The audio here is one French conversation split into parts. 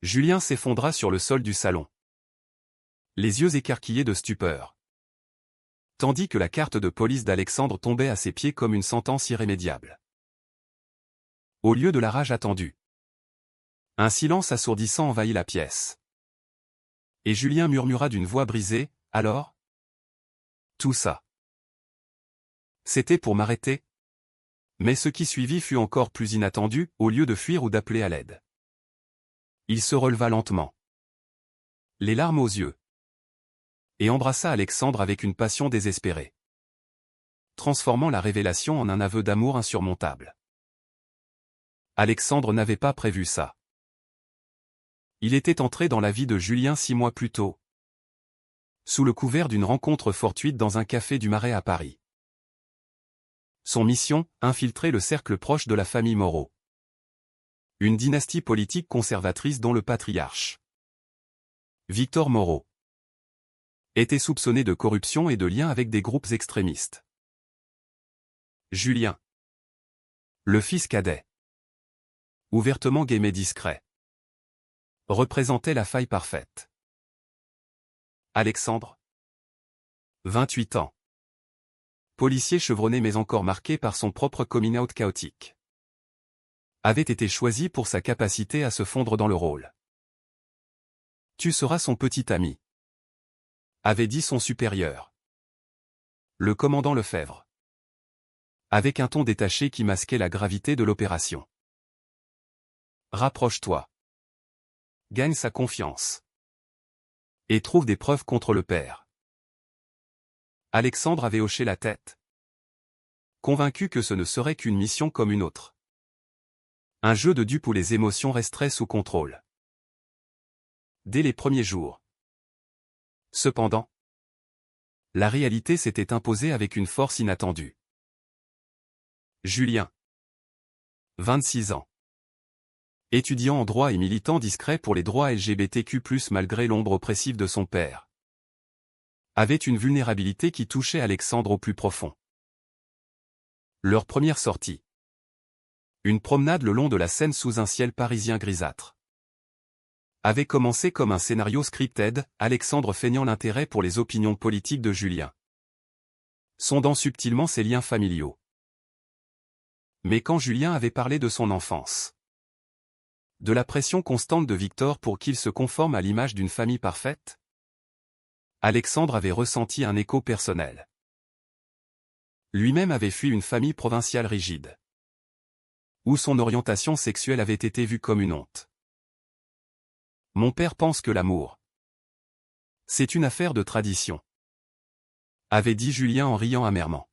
Julien s'effondra sur le sol du salon, les yeux écarquillés de stupeur, tandis que la carte de police d'Alexandre tombait à ses pieds comme une sentence irrémédiable. Au lieu de la rage attendue, un silence assourdissant envahit la pièce. Et Julien murmura d'une voix brisée, « Alors ? Tout ça. C'était pour m'arrêter ?» Mais ce qui suivit fut encore plus inattendu, au lieu de fuir ou d'appeler à l'aide. Il se releva lentement, les larmes aux yeux, et embrassa Alexandre avec une passion désespérée, transformant la révélation en un aveu d'amour insurmontable. Alexandre n'avait pas prévu ça. Il était entré dans la vie de Julien 6 mois plus tôt, sous le couvert d'une rencontre fortuite dans un café du Marais à Paris. Son mission, infiltrer le cercle proche de la famille Moreau. Une dynastie politique conservatrice dont le patriarche, Victor Moreau, était soupçonné de corruption et de liens avec des groupes extrémistes. Julien, le fils cadet, ouvertement gai mais discret, représentait la faille parfaite. Alexandre, 28 ans, policier chevronné mais encore marqué par son propre coming out chaotique, avait été choisi pour sa capacité à se fondre dans le rôle. « Tu seras son petit ami », avait dit son supérieur, le commandant Lefebvre, avec un ton détaché qui masquait la gravité de l'opération. « Rapproche-toi. Gagne sa confiance. Et trouve des preuves contre le père. » Alexandre avait hoché la tête, convaincu que ce ne serait qu'une mission comme une autre. Un jeu de dupes où les émotions resteraient sous contrôle. Dès les premiers jours. Cependant, la réalité s'était imposée avec une force inattendue. Julien, 26 ans, étudiant en droit et militant discret pour les droits LGBTQ+, malgré l'ombre oppressive de son père, avait une vulnérabilité qui touchait Alexandre au plus profond. Leur première sortie. Une promenade le long de la Seine sous un ciel parisien grisâtre, avait commencé comme un scénario scripted, Alexandre feignant l'intérêt pour les opinions politiques de Julien, sondant subtilement ses liens familiaux. Mais quand Julien avait parlé de son enfance, de la pression constante de Victor pour qu'il se conforme à l'image d'une famille parfaite, Alexandre avait ressenti un écho personnel. Lui-même avait fui une famille provinciale rigide, où son orientation sexuelle avait été vue comme une honte. « Mon père pense que l'amour, c'est une affaire de tradition », avait dit Julien en riant amèrement.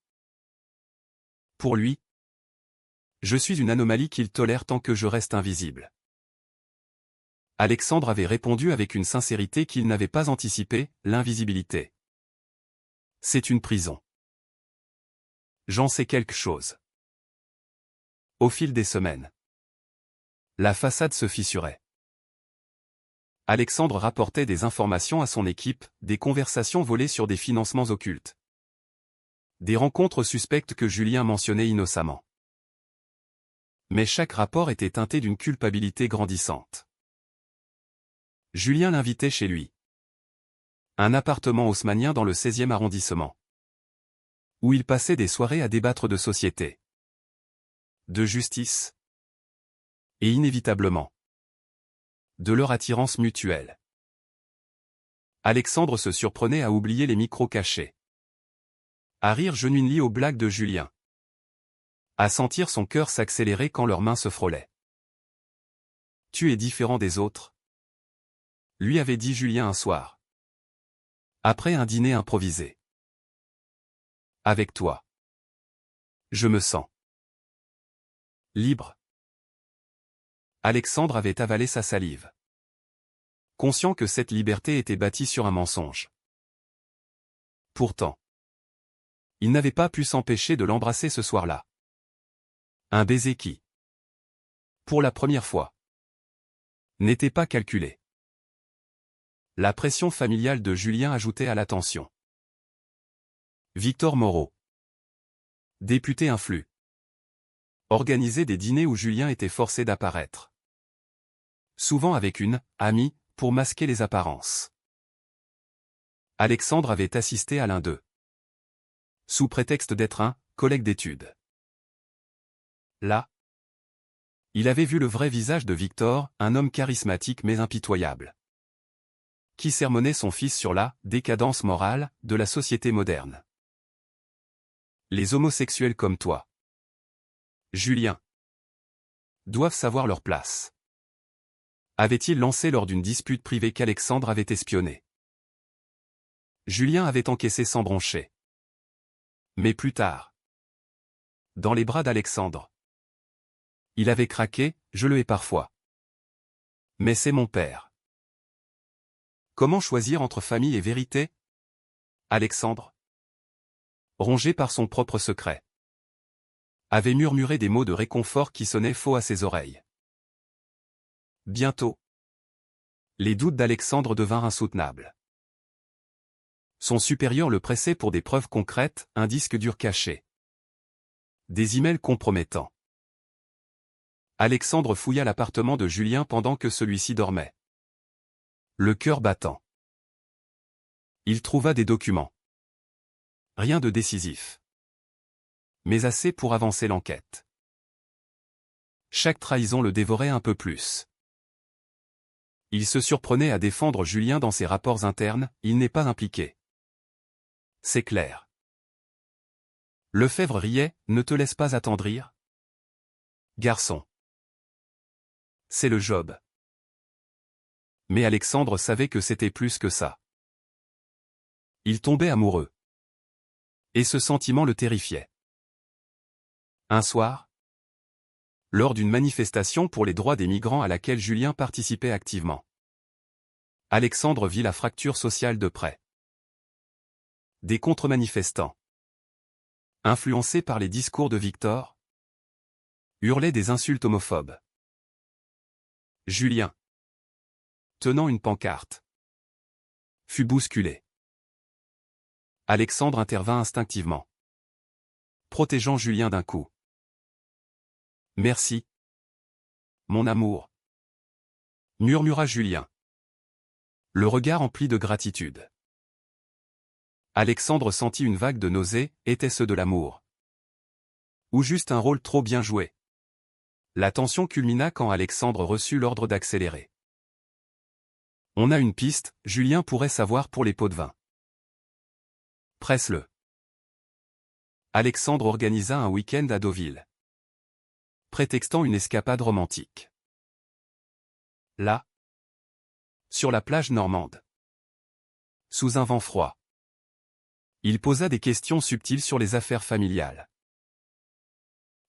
Pour lui, je suis une anomalie qu'il tolère tant que je reste invisible. Alexandre avait répondu avec une sincérité qu'il n'avait pas anticipée, l'invisibilité. C'est une prison. J'en sais quelque chose. Au fil des semaines, la façade se fissurait. Alexandre rapportait des informations à son équipe, des conversations volées sur des financements occultes, des rencontres suspectes que Julien mentionnait innocemment. Mais chaque rapport était teinté d'une culpabilité grandissante. Julien l'invitait chez lui. Un appartement haussmannien dans le 16e arrondissement, où il passait des soirées à débattre de société, de justice, et inévitablement, de leur attirance mutuelle. Alexandre se surprenait à oublier les micros cachés, à rire genuinely aux blagues de Julien, à sentir son cœur s'accélérer quand leurs mains se frôlaient. « Tu es différent des autres », lui avait dit Julien un soir, après un dîner improvisé. « Avec toi, je me sens libre. » Alexandre avait avalé sa salive, conscient que cette liberté était bâtie sur un mensonge. Pourtant, il n'avait pas pu s'empêcher de l'embrasser ce soir-là. Un baiser qui, pour la première fois, n'était pas calculé. La pression familiale de Julien ajoutait à la tension. Victor Moreau, député influent, organisait des dîners où Julien était forcé d'apparaître. Souvent avec une amie, pour masquer les apparences. Alexandre avait assisté à l'un d'eux. Sous prétexte d'être un collègue d'études. Là, il avait vu le vrai visage de Victor, un homme charismatique mais impitoyable. Qui sermonnait son fils sur la décadence morale de la société moderne. Les homosexuels comme toi, Julien, doivent savoir leur place. Avait-il lancé lors d'une dispute privée qu'Alexandre avait espionné. Julien avait encaissé sans broncher. Mais plus tard, dans les bras d'Alexandre, il avait craqué, je le hais parfois. Mais c'est mon père. Comment choisir entre famille et vérité? Alexandre, rongé par son propre secret, avait murmuré des mots de réconfort qui sonnaient faux à ses oreilles. Bientôt, les doutes d'Alexandre devinrent insoutenables. Son supérieur le pressait pour des preuves concrètes, un disque dur caché. Des emails compromettants. Alexandre fouilla l'appartement de Julien pendant que celui-ci dormait. Le cœur battant. Il trouva des documents. Rien de décisif. Mais assez pour avancer l'enquête. Chaque trahison le dévorait un peu plus. Il se surprenait à défendre Julien dans ses rapports internes, il n'est pas impliqué. C'est clair. Lefebvre riait, ne te laisse pas attendrir. Garçon. C'est le job. Mais Alexandre savait que c'était plus que ça. Il tombait amoureux. Et ce sentiment le terrifiait. Un soir, lors d'une manifestation pour les droits des migrants à laquelle Julien participait activement, Alexandre vit la fracture sociale de près. Des contre-manifestants, influencés par les discours de Victor, hurlaient des insultes homophobes. Julien, tenant une pancarte, fut bousculé. Alexandre intervint instinctivement, protégeant Julien d'un coup. Merci, mon amour, murmura Julien, le regard empli de gratitude. Alexandre sentit une vague de nausée, était-ce de l'amour? Ou juste un rôle trop bien joué? La tension culmina quand Alexandre reçut l'ordre d'accélérer. On a une piste, Julien pourrait savoir pour les pots de vin. Presse-le. Alexandre organisa un week-end à Deauville, prétextant une escapade romantique. Là, sur la plage normande, sous un vent froid, il posa des questions subtiles sur les affaires familiales.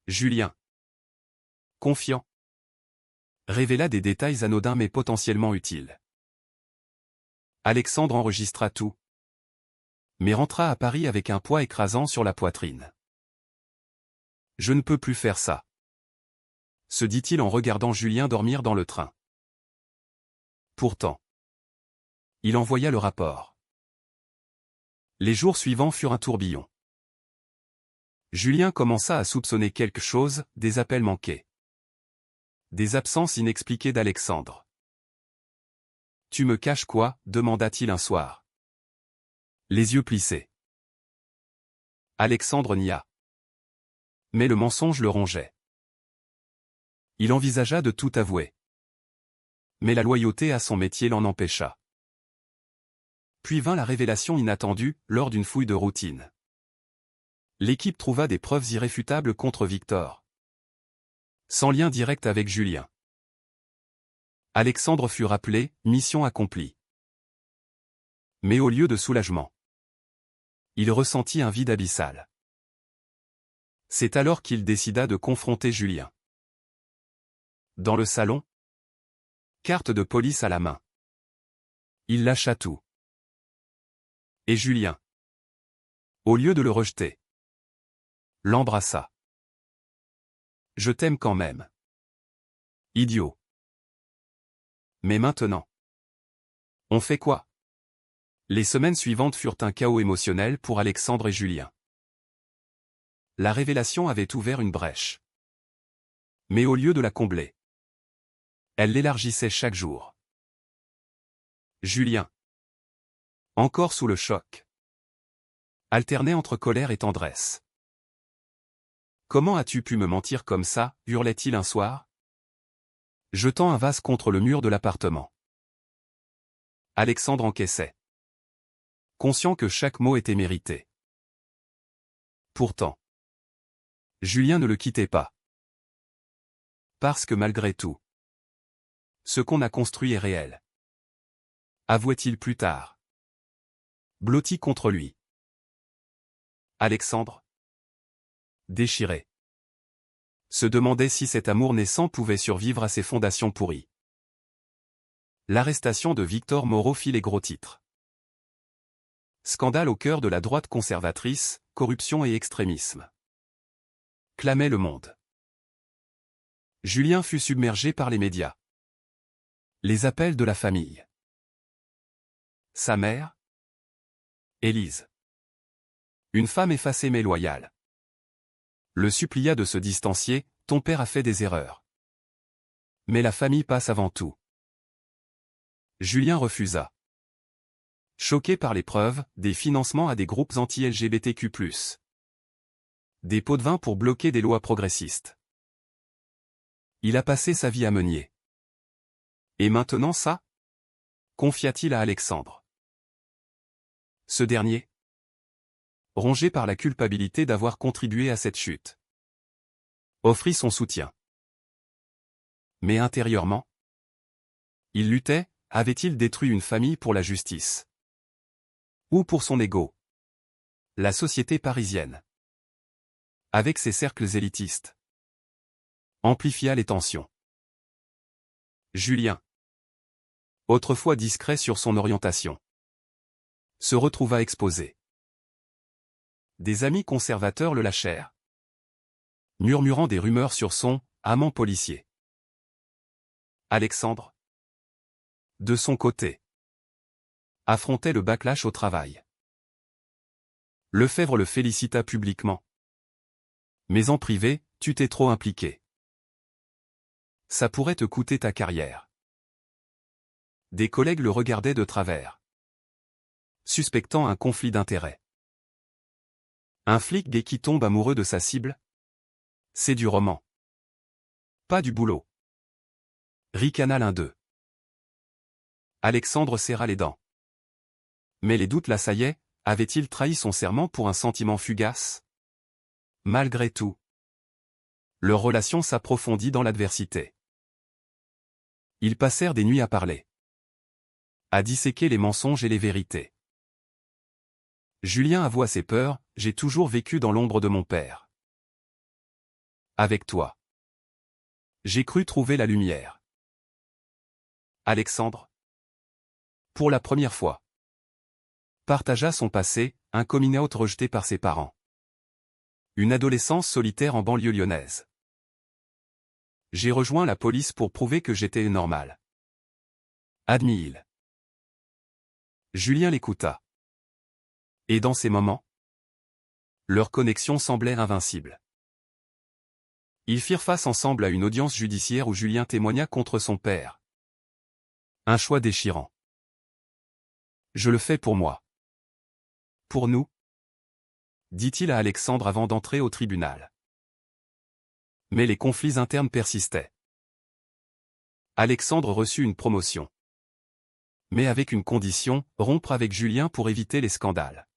Julien, confiant, révéla des détails anodins mais potentiellement utiles. Alexandre enregistra tout, mais rentra à Paris avec un poids écrasant sur la poitrine. Je ne peux plus faire ça, se dit-il en regardant Julien dormir dans le train. Pourtant, il envoya le rapport. Les jours suivants furent un tourbillon. Julien commença à soupçonner quelque chose, des appels manqués. Des absences inexpliquées d'Alexandre. « Tu me caches quoi ?» demanda-t-il un soir. Les yeux plissés. Alexandre nia. Mais le mensonge le rongeait. Il envisagea de tout avouer. Mais la loyauté à son métier l'en empêcha. Puis vint la révélation inattendue, lors d'une fouille de routine. L'équipe trouva des preuves irréfutables contre Victor. Sans lien direct avec Julien. Alexandre fut rappelé, mission accomplie. Mais au lieu de soulagement, il ressentit un vide abyssal. C'est alors qu'il décida de confronter Julien. Dans le salon, carte de police à la main, il lâcha tout. Et Julien, au lieu de le rejeter, l'embrassa. Je t'aime quand même. Idiot. Mais maintenant, on fait quoi? Les semaines suivantes furent un chaos émotionnel pour Alexandre et Julien. La révélation avait ouvert une brèche. Mais au lieu de la combler, Elle l'élargissait chaque jour. Julien, encore sous le choc, alternait entre colère et tendresse. « Comment as-tu pu me mentir comme ça » hurlait-il un soir, jetant un vase contre le mur de l'appartement. Alexandre encaissait, conscient que chaque mot était mérité. Pourtant, Julien ne le quittait pas. Parce que malgré tout, ce qu'on a construit est réel. Avouait-il plus tard. Blotti contre lui. Alexandre, déchiré, se demandait si cet amour naissant pouvait survivre à ses fondations pourries. L'arrestation de Victor Moreau fit les gros titres. Scandale au cœur de la droite conservatrice, corruption et extrémisme. Clamait Le Monde. Julien fut submergé par les médias. Les appels de la famille. Sa mère, Élise, une femme effacée mais loyale, le supplia de se distancier. « Ton père a fait des erreurs. Mais la famille passe avant tout. » Julien refusa. Choqué par les preuves, des financements à des groupes anti-LGBTQ+. Des pots de vin pour bloquer des lois progressistes. Il a passé sa vie à meunier. Et maintenant ça ? Confia-t-il à Alexandre. Ce dernier, rongé par la culpabilité d'avoir contribué à cette chute, offrit son soutien. Mais intérieurement, il luttait. Avait-il détruit une famille pour la justice? Ou pour son ego? La société parisienne, avec ses cercles élitistes, amplifia les tensions. Julien, autrefois discret sur son orientation, se retrouva exposé. Des amis conservateurs le lâchèrent, murmurant des rumeurs sur son amant policier. Alexandre, de son côté, affrontait le backlash au travail. Lefebvre le félicita publiquement. Mais en privé, tu t'es trop impliqué. Ça pourrait te coûter ta carrière. Des collègues le regardaient de travers, suspectant un conflit d'intérêts. Un flic gay qui tombe amoureux de sa cible? C'est du roman. Pas du boulot. Ricana l'un d'eux. Alexandre serra les dents. Mais les doutes l'assaillaient. Avait-il trahi son serment pour un sentiment fugace? Malgré tout, leur relation s'approfondit dans l'adversité. Ils passèrent des nuits à parler, à disséquer les mensonges et les vérités. Julien avoua ses peurs. J'ai toujours vécu dans l'ombre de mon père. Avec toi, j'ai cru trouver la lumière. Alexandre, pour la première fois, partagea son passé, un coming out rejeté par ses parents. Une adolescence solitaire en banlieue lyonnaise. J'ai rejoint la police pour prouver que j'étais normal. Admit-il. Julien l'écouta. Et dans ces moments, leur connexion semblait invincible. Ils firent face ensemble à une audience judiciaire où Julien témoigna contre son père. Un choix déchirant. Je le fais pour moi. Pour nous, dit-il à Alexandre avant d'entrer au tribunal. Mais les conflits internes persistaient. Alexandre reçut une promotion. Mais avec une condition, rompre avec Julien pour éviter les scandales.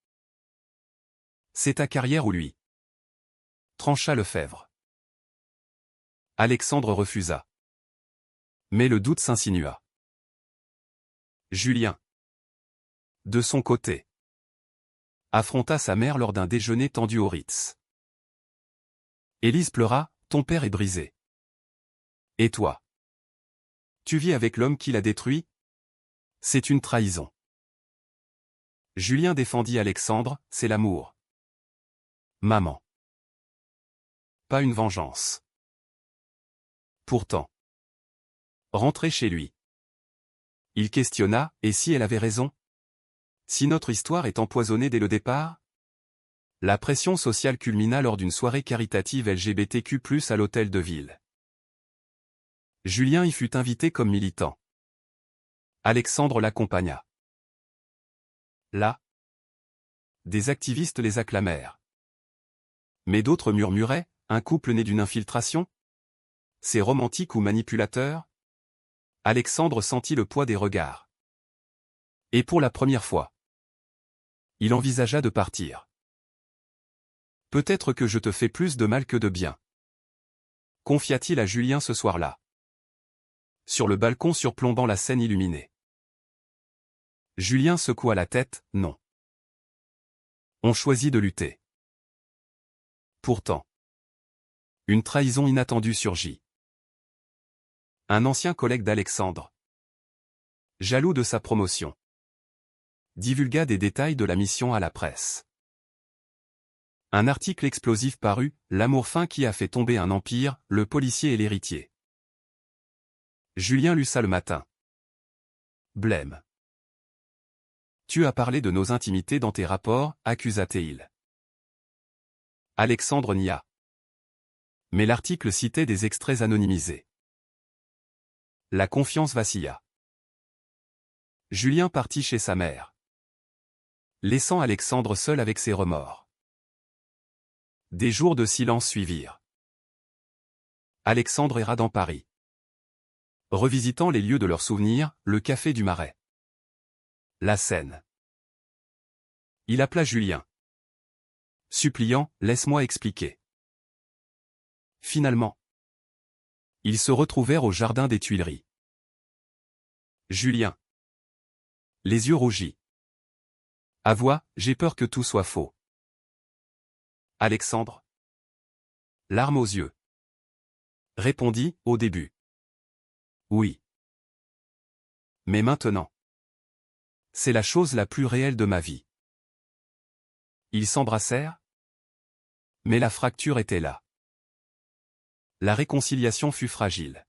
C'est ta carrière ou lui, trancha Lefebvre. Alexandre refusa. Mais le doute s'insinua. Julien, de son côté, affronta sa mère lors d'un déjeuner tendu au Ritz. Élise pleura, ton père est brisé. Et toi? Tu vis avec l'homme qui l'a détruit? C'est une trahison. Julien défendit Alexandre, c'est l'amour. Maman. Pas une vengeance. Pourtant, rentré chez lui, il questionna, et si elle avait raison? Si notre histoire est empoisonnée dès le départ? La pression sociale culmina lors d'une soirée caritative LGBTQ+ à l'hôtel de ville. Julien y fut invité comme militant. Alexandre l'accompagna. Là, des activistes les acclamèrent. Mais d'autres murmuraient, un couple né d'une infiltration? C'est romantique ou manipulateur? Alexandre sentit le poids des regards. Et pour la première fois, il envisagea de partir. Peut-être que je te fais plus de mal que de bien, confia-t-il à Julien ce soir-là, sur le balcon surplombant la scène illuminée. Julien secoua la tête, non. On choisit de lutter. Pourtant, une trahison inattendue surgit. Un ancien collègue d'Alexandre, jaloux de sa promotion, divulgua des détails de la mission à la presse. Un article explosif parut, l'amour fin qui a fait tomber un empire, le policier et l'héritier. Julien lut ça le matin. Blême. Tu as parlé de nos intimités dans tes rapports, accusa-t-il. Alexandre nia. Mais l'article citait des extraits anonymisés. La confiance vacilla. Julien partit chez sa mère, laissant Alexandre seul avec ses remords. Des jours de silence suivirent. Alexandre erra dans Paris, revisitant les lieux de leurs souvenirs, le café du Marais, la Seine. Il appela Julien, suppliant, laisse-moi expliquer. Finalement, ils se retrouvèrent au jardin des Tuileries. Julien, les yeux rougis. Avoua, j'ai peur que tout soit faux. Alexandre, larmes aux yeux, répondit, au début. Oui. Mais maintenant, c'est la chose la plus réelle de ma vie. Ils s'embrassèrent, mais la fracture était là. La réconciliation fut fragile.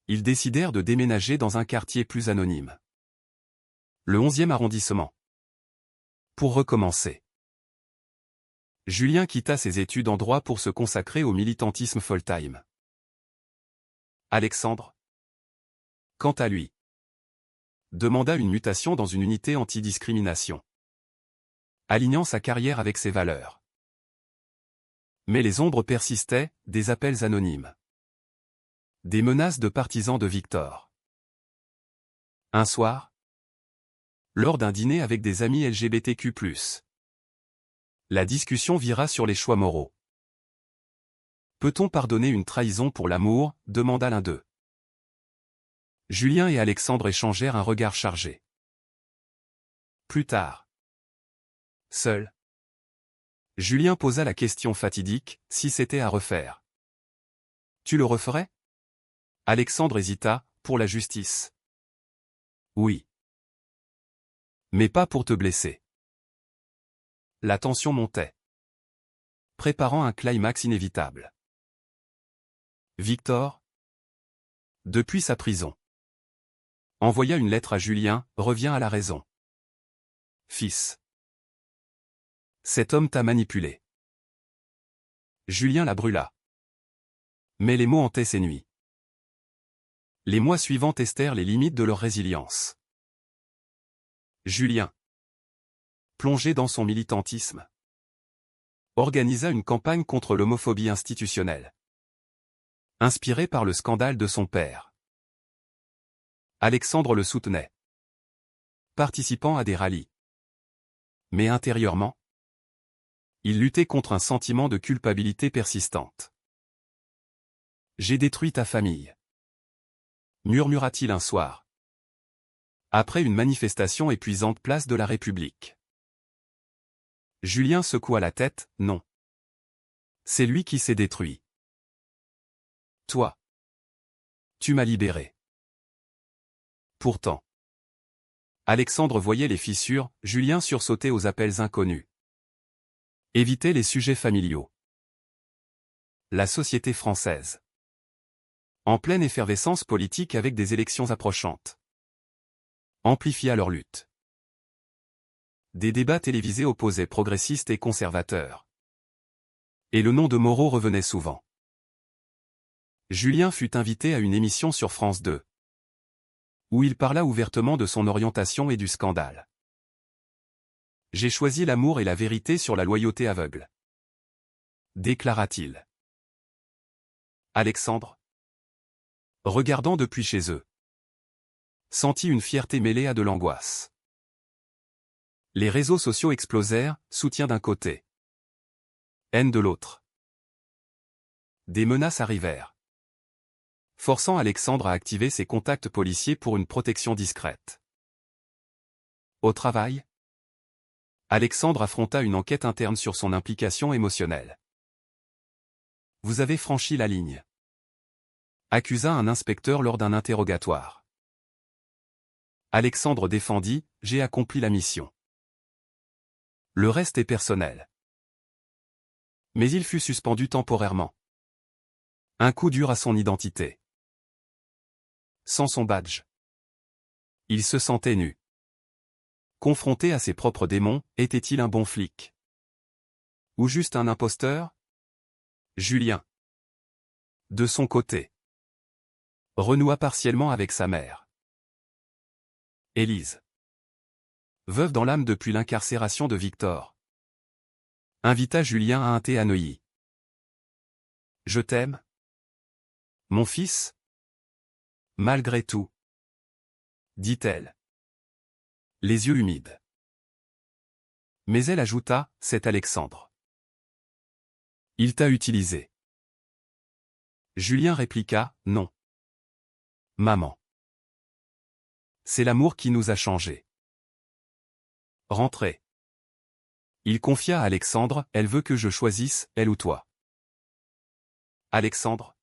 Ils décidèrent de déménager dans un quartier plus anonyme, le 11e arrondissement, pour recommencer. Julien quitta ses études en droit pour se consacrer au militantisme full-time. Alexandre, quant à lui, demanda une mutation dans une unité anti-discrimination, alignant sa carrière avec ses valeurs. Mais les ombres persistaient, des appels anonymes, des menaces de partisans de Victor. Un soir, lors d'un dîner avec des amis LGBTQ+, la discussion vira sur les choix moraux. Peut-on pardonner une trahison pour l'amour, demanda l'un d'eux. Julien et Alexandre échangèrent un regard chargé. Plus tard, seul, Julien posa la question fatidique, si c'était à refaire. Tu le referais? Alexandre hésita, pour la justice. Oui. Mais pas pour te blesser. La tension montait, préparant un climax inévitable. Victor, depuis sa prison, envoya une lettre à Julien, revient à la raison. Fils. Cet homme t'a manipulé. Julien la brûla. Mais les mots hantaient ses nuits. Les mois suivants testèrent les limites de leur résilience. Julien, plongé dans son militantisme, organisa une campagne contre l'homophobie institutionnelle, inspiré par le scandale de son père. Alexandre le soutenait, participant à des rallyes. Mais intérieurement, il luttait contre un sentiment de culpabilité persistante. J'ai détruit ta famille, murmura-t-il un soir, après une manifestation épuisante place de la République. Julien secoua la tête, non. C'est lui qui s'est détruit. Toi, tu m'as libéré. Pourtant, Alexandre voyait les fissures, Julien sursautait aux appels inconnus. Éviter les sujets familiaux. La société française, en pleine effervescence politique avec des élections approchantes, amplifia leur lutte. Des débats télévisés opposaient progressistes et conservateurs. Et le nom de Moreau revenait souvent. Julien fut invité à une émission sur France 2, où il parla ouvertement de son orientation et du scandale. J'ai choisi l'amour et la vérité sur la loyauté aveugle, déclara-t-il. Alexandre, regardant depuis chez eux, sentit une fierté mêlée à de l'angoisse. Les réseaux sociaux explosèrent, soutien d'un côté, haine de l'autre. Des menaces arrivèrent, forçant Alexandre à activer ses contacts policiers pour une protection discrète. Au travail, Alexandre affronta une enquête interne sur son implication émotionnelle. Vous avez franchi la ligne, accusa un inspecteur lors d'un interrogatoire. Alexandre défendit, j'ai accompli la mission. Le reste est personnel. Mais il fut suspendu temporairement. Un coup dur à son identité. Sans son badge, il se sentait nu. Confronté à ses propres démons, était-il un bon flic? Ou juste un imposteur? Julien, de son côté, renoua partiellement avec sa mère. Élise, veuve dans l'âme depuis l'incarcération de Victor, invita Julien à un thé à Neuilly. Je t'aime, mon fils? Malgré tout, dit-elle, les yeux humides. Mais elle ajouta, c'est Alexandre. Il t'a utilisé. Julien répliqua, non. Maman. C'est l'amour qui nous a changés. Rentrez. Il confia à Alexandre, elle veut que je choisisse, elle ou toi. Alexandre,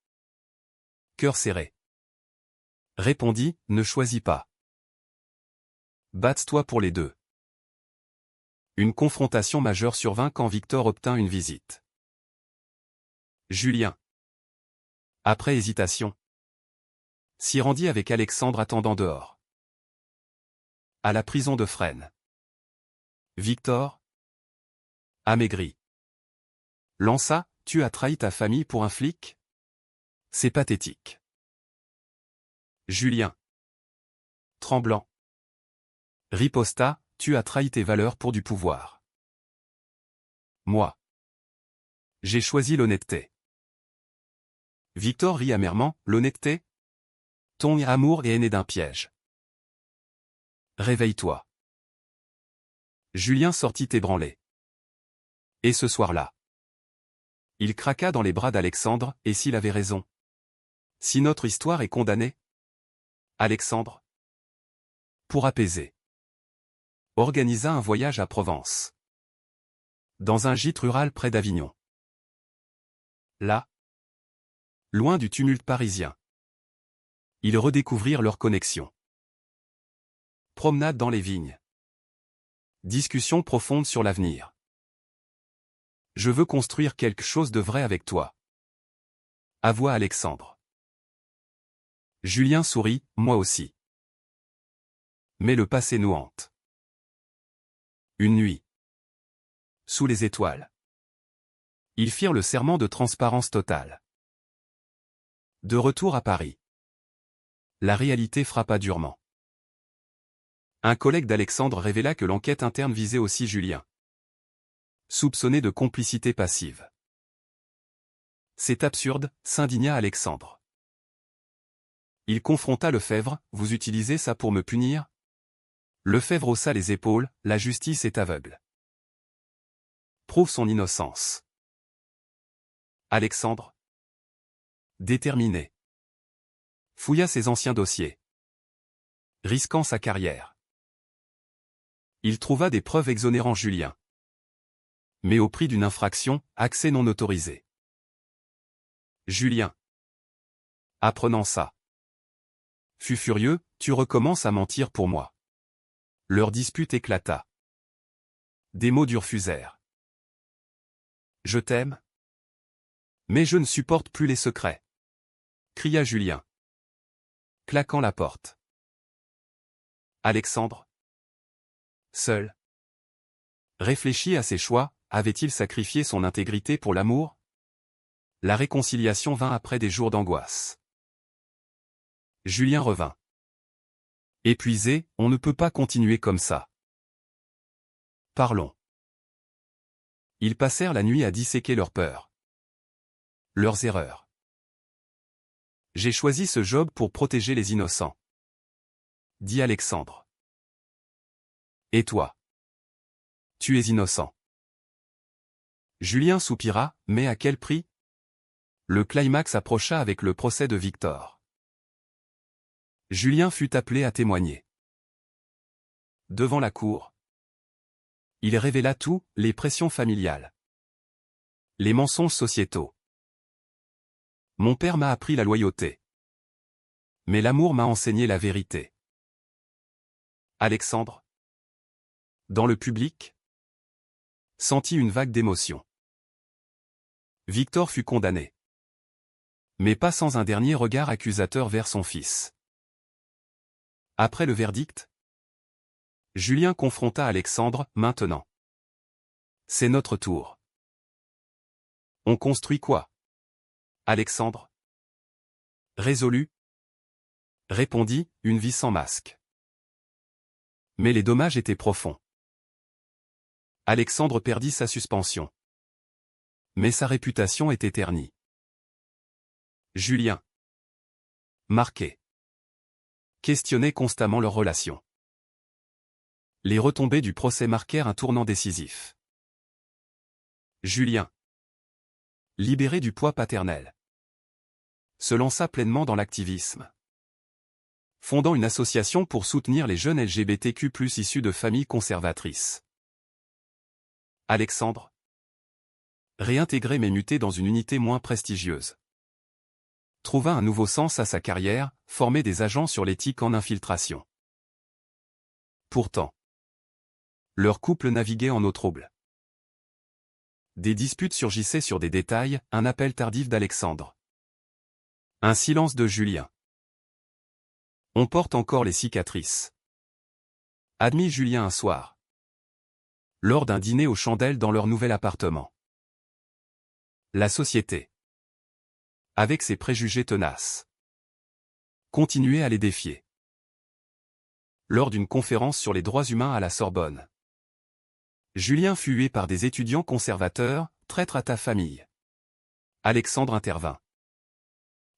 cœur serré, répondit, ne choisis pas. Batte-toi pour les deux. Une confrontation majeure survint quand Victor obtint une visite. Julien, après hésitation, s'y rendit avec Alexandre attendant dehors. À la prison de Fresnes. Victor, amaigri, lança, tu as trahi ta famille pour un flic? C'est pathétique. Julien, tremblant, riposta, tu as trahi tes valeurs pour du pouvoir. Moi, j'ai choisi l'honnêteté. Victor rit amèrement, l'honnêteté? Ton amour est né d'un piège. Réveille-toi. Julien sortit ébranlé. Et ce soir-là, il craqua dans les bras d'Alexandre, et s'il avait raison? Si notre histoire est condamnée? Alexandre, pour apaiser, organisa un voyage à Provence, dans un gîte rural près d'Avignon. Là, loin du tumulte parisien, ils redécouvrirent leur connexion. Promenade dans les vignes. Discussion profonde sur l'avenir. Je veux construire quelque chose de vrai avec toi, avoua Alexandre. Julien sourit, moi aussi. Mais le passé nous hante. Une nuit, sous les étoiles, ils firent le serment de transparence totale. De retour à Paris, la réalité frappa durement. Un collègue d'Alexandre révéla que l'enquête interne visait aussi Julien, soupçonné de complicité passive. C'est absurde, s'indigna Alexandre. Il confronta Lefebvre, vous utilisez ça pour me punir? Lefebvre haussa les épaules, la justice est aveugle. Prouve son innocence. Alexandre, déterminé, fouilla ses anciens dossiers, risquant sa carrière. Il trouva des preuves exonérant Julien, mais au prix d'une infraction, accès non autorisé. Julien, apprenant ça, fut furieux, tu recommences à mentir pour moi. Leur dispute éclata. Des mots durs fusèrent. Je t'aime, mais je ne supporte plus les secrets, cria Julien, claquant la porte. Alexandre, seul, réfléchit à ses choix, avait-il sacrifié son intégrité pour l'amour? La réconciliation vint après des jours d'angoisse. Julien revint. Épuisé, on ne peut pas continuer comme ça. Parlons. Ils passèrent la nuit à disséquer leurs peurs. Leurs erreurs. J'ai choisi ce job pour protéger les innocents, dit Alexandre. Et toi? Tu es innocent. Julien soupira, mais à quel prix? Le climax approcha avec le procès de Victor. Julien fut appelé à témoigner. Devant la cour, il révéla tout, les pressions familiales, les mensonges sociétaux. Mon père m'a appris la loyauté. Mais l'amour m'a enseigné la vérité. Alexandre, dans le public, sentit une vague d'émotion. Victor fut condamné. Mais pas sans un dernier regard accusateur vers son fils. Après le verdict, Julien confronta Alexandre, maintenant. C'est notre tour. On construit quoi? Alexandre, résolu, répondit, une vie sans masque. Mais les dommages étaient profonds. Alexandre perdit sa suspension. Mais sa réputation était ternie. Julien, marqué, questionnait constamment leur relation. Les retombées du procès marquèrent un tournant décisif. Julien, libéré du poids paternel, se lança pleinement dans l'activisme, fondant une association pour soutenir les jeunes LGBTQ+ issus de familles conservatrices. Alexandre, réintégré mais muté dans une unité moins prestigieuse, trouva un nouveau sens à sa carrière, former des agents sur l'éthique en infiltration. Pourtant, leur couple naviguait en eau trouble. Des disputes surgissaient sur des détails, un appel tardif d'Alexandre. Un silence de Julien. On porte encore les cicatrices, admit Julien un soir, lors d'un dîner aux chandelles dans leur nouvel appartement. La société, avec ses préjugés tenaces, continuait à les défier. Lors d'une conférence sur les droits humains à la Sorbonne, Julien fut hué par des étudiants conservateurs, traître à ta famille. Alexandre intervint,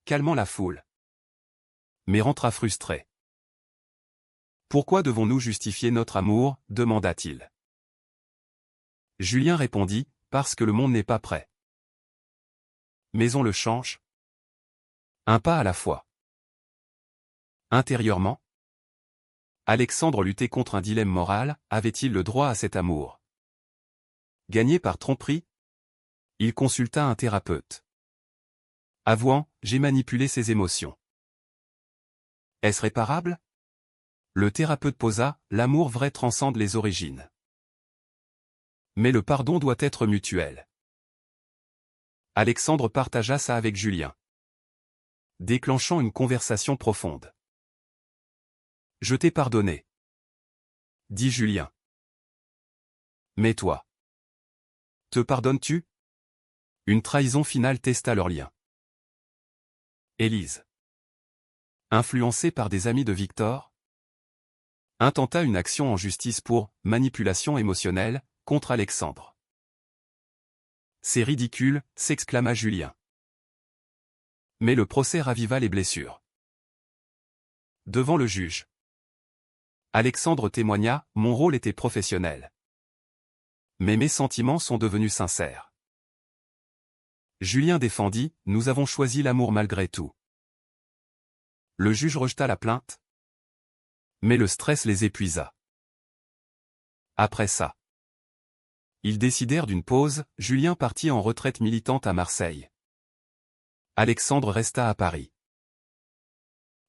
calmant la foule, mais rentra frustré. Pourquoi devons-nous justifier notre amour, demanda-t-il. Julien répondit, parce que le monde n'est pas prêt. Mais on le change. Un pas à la fois. Intérieurement, Alexandre luttait contre un dilemme moral, avait-il le droit à cet amour? Gagné par tromperie, il consulta un thérapeute. Avouant, j'ai manipulé ses émotions. Est-ce réparable? Le thérapeute posa, l'amour vrai transcende les origines. Mais le pardon doit être mutuel. Alexandre partagea ça avec Julien, déclenchant une conversation profonde. Je t'ai pardonné, dit Julien. Mais toi, te pardonnes-tu? Une trahison finale testa leur lien. Élise, influencée par des amis de Victor, intenta une action en justice pour manipulation émotionnelle contre Alexandre. C'est ridicule, s'exclama Julien. Mais le procès raviva les blessures. Devant le juge, Alexandre témoigna, mon rôle était professionnel. Mais mes sentiments sont devenus sincères. Julien défendit, nous avons choisi l'amour malgré tout. Le juge rejeta la plainte. Mais le stress les épuisa. Après ça, ils décidèrent d'une pause, Julien partit en retraite militante à Marseille. Alexandre resta à Paris.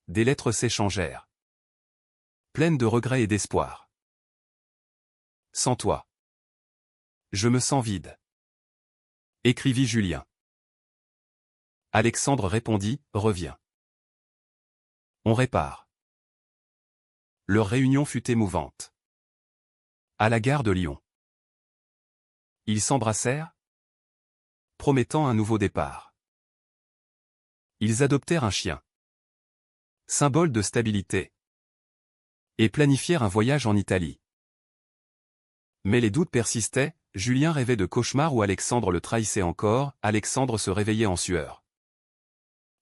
Des lettres s'échangèrent, pleines de regrets et d'espoir. Sans toi, je me sens vide, écrivit Julien. Alexandre répondit, reviens. On répare. Leur réunion fut émouvante. À la gare de Lyon. Ils s'embrassèrent, promettant un nouveau départ. Ils adoptèrent un chien, symbole de stabilité, et planifièrent un voyage en Italie. Mais les doutes persistaient, Julien rêvait de cauchemars où Alexandre le trahissait encore, Alexandre se réveillait en sueur,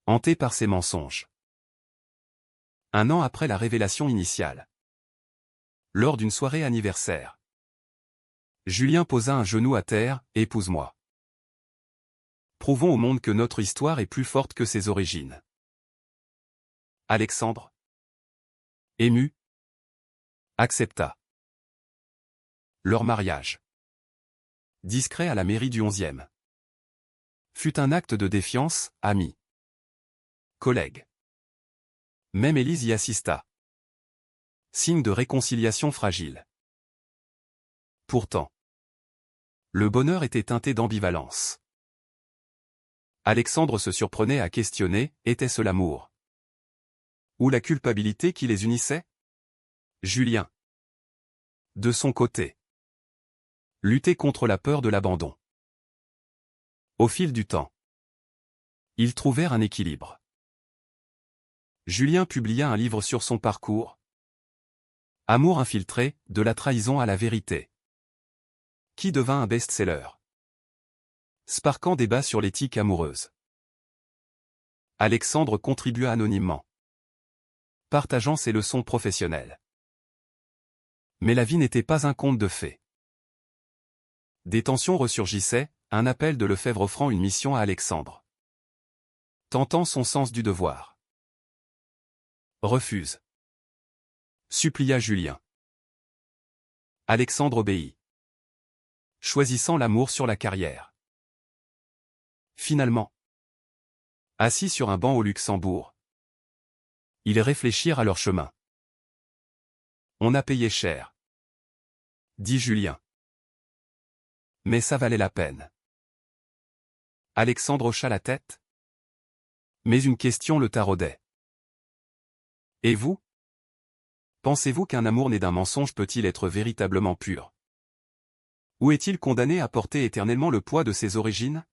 hanté par ses mensonges. Un an après la révélation initiale, lors d'une soirée anniversaire, Julien posa un genou à terre, « Épouse-moi. Prouvons au monde que notre histoire est plus forte que ses origines. » Alexandre, ému, accepta. Leur mariage, discret à la mairie du 11e, fut un acte de défiance, amis, collègues. Même Élise y assista. Signe de réconciliation fragile. Pourtant, le bonheur était teinté d'ambivalence. Alexandre se surprenait à questionner, était-ce l'amour? Ou la culpabilité qui les unissait? Julien, de son côté, luttait contre la peur de l'abandon. Au fil du temps, ils trouvèrent un équilibre. Julien publia un livre sur son parcours. Amour infiltré, de la trahison à la vérité, qui devint un best-seller. Sparkant débat sur l'éthique amoureuse. Alexandre contribua anonymement, partageant ses leçons professionnelles. Mais la vie n'était pas un conte de fées. Des tensions ressurgissaient, un appel de Lefebvre offrant une mission à Alexandre, tentant son sens du devoir. Refuse, supplia Julien. Alexandre obéit, choisissant l'amour sur la carrière. Finalement, assis sur un banc au Luxembourg, ils réfléchirent à leur chemin. On a payé cher, dit Julien. Mais ça valait la peine. Alexandre hocha la tête. Mais une question le taraudait. Et vous? Pensez-vous qu'un amour né d'un mensonge peut-il être véritablement pur? Ou est-il condamné à porter éternellement le poids de ses origines?